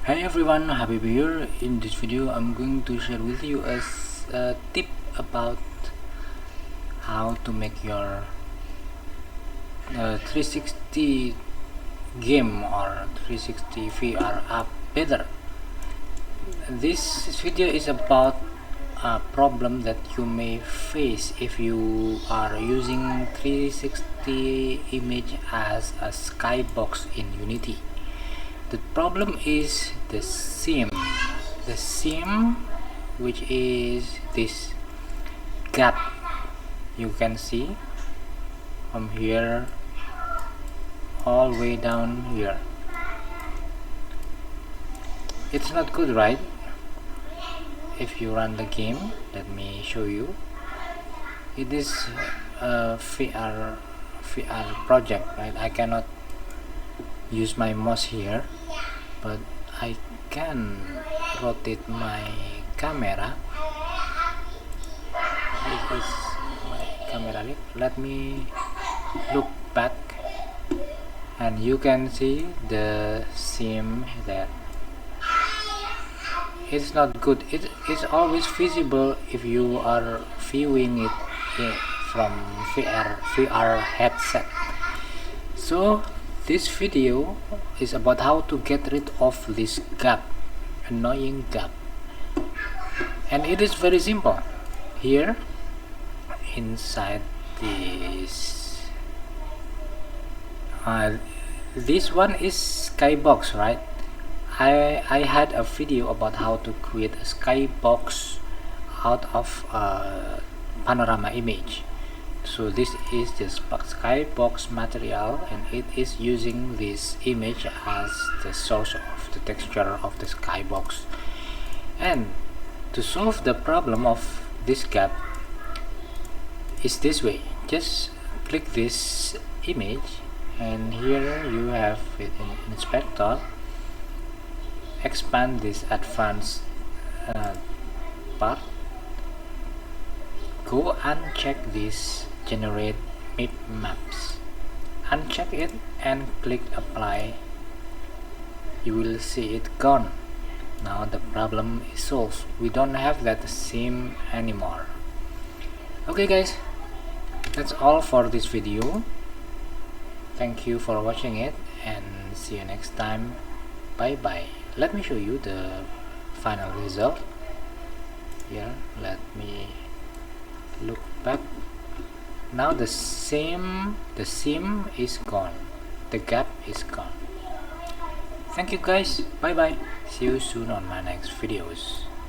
Hi everyone, Habib here. In this video I'm going to share with you a tip about how to make your 360 game or 360 VR app better. This video is about a problem that you may face if you are using 360 image as a skybox in Unity. The problem is the seam, which is this gap you can see from here all the way down here. It's not good, right? If you run the game, let me show you. It is a VR project, right? I cannot use my mouse here, but I can rotate my camera. This is my camera. Let me look back and you can see the seam there. It's not good. It is always visible if you are viewing it from VR headset. So this video is about how to get rid of this gap, annoying gap, and it is very simple. Here inside this one is skybox, right? I had a video about how to create a skybox out of panorama image. So this is the skybox material, and it is using this image as the source of the texture of the skybox. And to solve the problem of this gap is this way. Just click this image, and here you have it in inspector. Expand this advanced part. Go uncheck this generate map maps, uncheck it and click apply. You will see it gone. Now the problem is solved. We don't have that seam anymore. Okay guys, that's all for this video. Thank you for watching it and see you next time. Bye bye. Let me show you the final result. Here, let me look back. Now the seam is gone, the gap is gone. Thank you guys, bye bye. See you soon on my next videos.